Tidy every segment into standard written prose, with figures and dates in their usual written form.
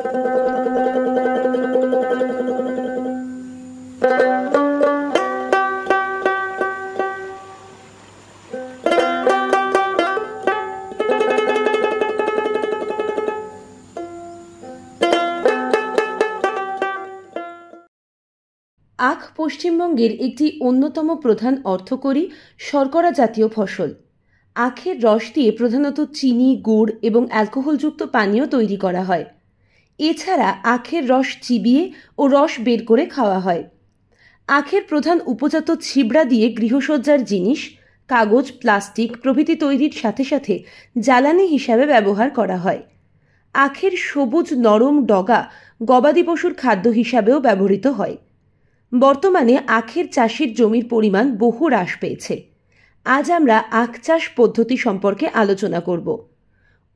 আখ পশ্চিমবঙ্গের একটি অন্যতম প্রধান অর্থকরী শর্করা জাতীয় ফসল। আখের রস দিয়ে প্রধানত চিনি, গুড় এবং অ্যালকোহলযুক্ত পানীয় তৈরি করা হয়। এছাড়া আখের রস চিবিয়ে ও রস বের করে খাওয়া হয়। আখের প্রধান উপজাত ছিবড়া দিয়ে গৃহসজ্জার জিনিস, কাগজ, প্লাস্টিক প্রভৃতি তৈরির সাথে সাথে জ্বালানি হিসাবে ব্যবহার করা হয়। আখের সবুজ নরম ডগা গবাদি পশুর খাদ্য হিসাবেও ব্যবহৃত হয়। বর্তমানে আখের চাষের জমির পরিমাণ বহু হ্রাস পেয়েছে। আজ আমরা আখ চাষ পদ্ধতি সম্পর্কে আলোচনা করব।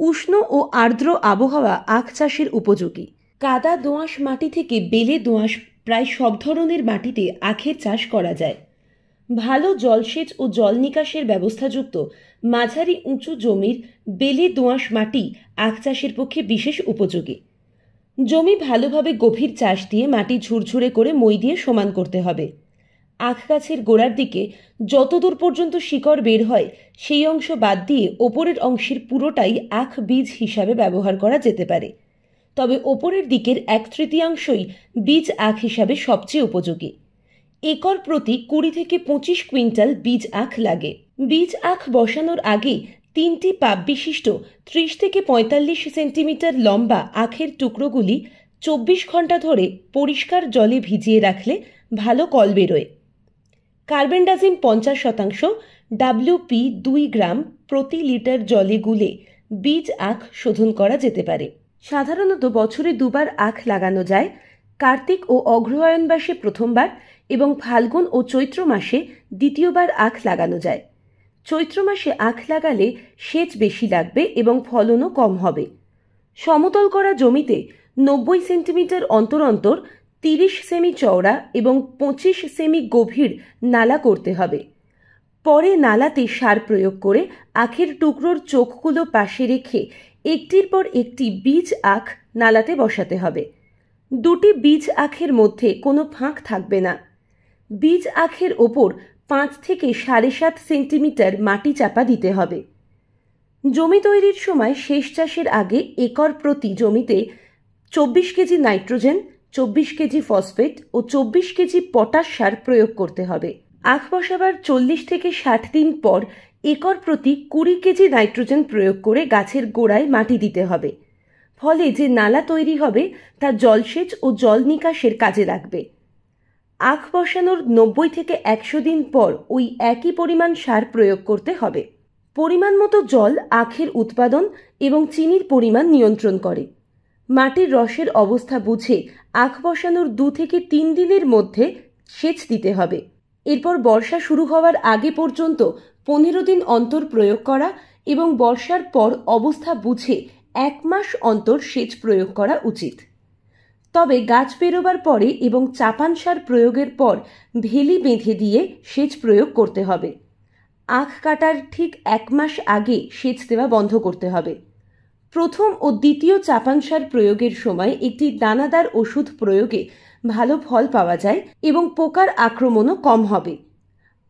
উষ্ণ ও আর্দ্র আবহাওয়া আখ চাষের উপযোগী। কাদা দোআঁশ মাটি থেকে বেলে দোআঁশ প্রায় সব ধরনের মাটিতে আখের চাষ করা যায়। ভালো জলসেচ ও জল নিকাশের ব্যবস্থাযুক্ত মাঝারি উঁচু জমির বেলে দোআঁশ মাটি আখ চাষের পক্ষে বিশেষ উপযোগী। জমি ভালোভাবে গভীর চাষ দিয়ে মাটি ঝুরঝুরে করে মই দিয়ে সমান করতে হবে। আখ গাছের গোড়ার দিকে যতদূর পর্যন্ত শিকড় বের হয় সেই অংশ বাদ দিয়ে ওপরের অংশের পুরোটাই আখ বীজ হিসাবে ব্যবহার করা যেতে পারে। তবে ওপরের দিকের 1/3 বীজ আখ হিসাবে সবচেয়ে উপযোগী। একর প্রতি 20 থেকে 25 কুইন্টাল বীজ আখ লাগে। বীজ আখ বসানোর আগে 3টি পাপ বিশিষ্ট 30 থেকে 45 সেন্টিমিটার লম্বা আখের টুকরোগুলি 24 ঘন্টা ধরে পরিষ্কার জলে ভিজিয়ে রাখলে ভালো কল বেরোয়। কার্বেন্ডাজিম 50%, WP 2 গ্রাম প্রতি লিটার জলে গুলে বীজ আখ শোধন করা যেতে পারে। সাধারণত বছরে দুবার আখ লাগানো যায়। কার্তিক ও অগ্রহায়ণ মাসে প্রথমবার এবং ফাল্গুন ও চৈত্র মাসে দ্বিতীয়বার আখ লাগানো যায়। চৈত্র মাসে আখ লাগালে সেচ বেশি লাগবে এবং ফলনও কম হবে। সমতল করা জমিতে 90 সেন্টিমিটার অন্তর অন্তর 30 সেমি চওড়া এবং 25 সেমি গভীর নালা করতে হবে। পরে নালাতে সার প্রয়োগ করে আখের টুকরোর চোখগুলো পাশে রেখে একটির পর একটি বীজ আখ নালাতে বসাতে হবে। দুটি বীজ আখের মধ্যে কোনো ফাঁক থাকবে না। বীজ আখের ওপর 5 থেকে 7.5 সেন্টিমিটার মাটি চাপা দিতে হবে। জমি তৈরির সময় শেষ চাষের আগে একর প্রতি জমিতে 24 কেজি নাইট্রোজেন, 24 কেজি ফসফেট ও 24 কেজি পটাশ সার প্রয়োগ করতে হবে। আখ বসাবার 40 থেকে 60 দিন পর একর প্রতি 20 কেজি নাইট্রোজেন প্রয়োগ করে গাছের গোড়ায় মাটি দিতে হবে। ফলে যে নালা তৈরি হবে তা জলসেচ ও জল নিকাশের কাজে লাগবে। আখ বসানোর 90 থেকে 100 দিন পর ওই একই পরিমাণ সার প্রয়োগ করতে হবে। পরিমাণ মতো জল আখের উৎপাদন এবং চিনির পরিমাণ নিয়ন্ত্রণ করে। মাটির রসের অবস্থা বুঝে আখ বসানোর 2 থেকে 3 দিনের মধ্যে সেচ দিতে হবে। এরপর বর্ষা শুরু হওয়ার আগে পর্যন্ত 15 দিন অন্তর প্রয়োগ করা এবং বর্ষার পর অবস্থা বুঝে 1 মাস অন্তর সেচ প্রয়োগ করা উচিত। তবে গাছ বেরোবার পরে এবং চাপান সার প্রয়োগের পর ভেলি বেঁধে দিয়ে সেচ প্রয়োগ করতে হবে। আখ কাটার ঠিক 1 মাস আগে সেচ দেওয়া বন্ধ করতে হবে। প্রথম ও দ্বিতীয় চাপান সার প্রয়োগের সময় একটি দানাদার ওষুধ প্রয়োগে ভালো ফল পাওয়া যায় এবং পোকার আক্রমণও কম হবে।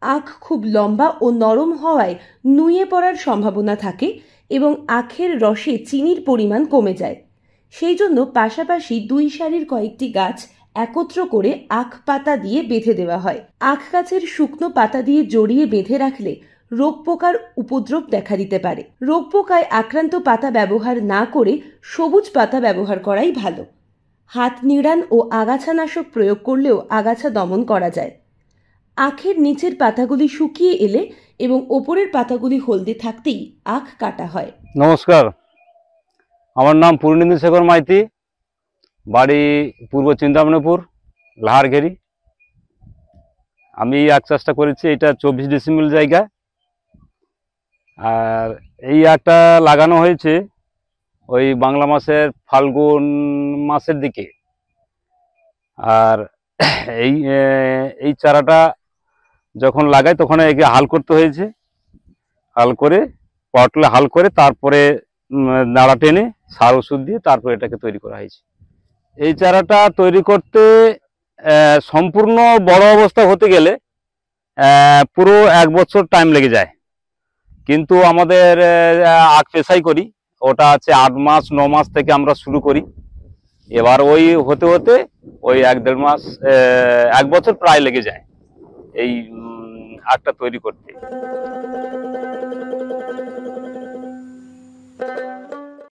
আখ খুব লম্বা ও নরম হওয়ায় নুয়ে পড়ার সম্ভাবনা থাকে এবং আখের রসে চিনির পরিমাণ কমে যায়। সেই জন্য পাশাপাশি 2 সারির কয়েকটি গাছ একত্র করে আখ পাতা দিয়ে বেঁধে দেওয়া হয়। আখ গাছের শুকনো পাতা দিয়ে জড়িয়ে বেঁধে রাখলে রোগ পোকার উপদ্রব দেখা দিতে পারে। রোগ পোকায় আক্রান্ত পাতা ব্যবহার না করে সবুজ পাতা ব্যবহার করাই ভালো। হাত নিড়ান ও আগাছানাশক প্রয়োগ করলেও আগাছা দমন করা যায়। আখের নিচের পাতাগুলি শুকিয়ে এলে এবং ওপরের পাতাগুলি হলদে থাকতেই আখ কাটা হয়। নমস্কার, আমার নাম পূর্ণেন্দু শেখর মাইতি, বাড়ি পূর্ব চিন্তামণিপুর, লাহারঘেরি। আমি এই আখ চাষটা করেছি, এটা 24 ডিসিমিল জায়গা। আর এই আখটা লাগানো হয়েছে ওই বাংলা মাসের ফাল্গুন মাসের দিকে। আর এই চারাটা যখন লাগাই তখন একে হাল করতে হয়েছে। হাল করে পটলে হাল করে তারপরে নাড়া টেনে সার ওষুধ দিয়ে তারপরে এটাকে তৈরি করা হয়েছে। এই চারাটা তৈরি করতে সম্পূর্ণ বড় অবস্থা হতে গেলে পুরো 1 বছর টাইম লেগে যায়, কিন্তু আমাদের আখ পেশাই করি, ওটা আছে 8 মাস 9 মাস থেকে আমরা শুরু করি। এবার ওই হতে হতে ওই 1-1.5 মাস 1 বছর প্রায় লেগে যায় এই আখটা তৈরি করতে।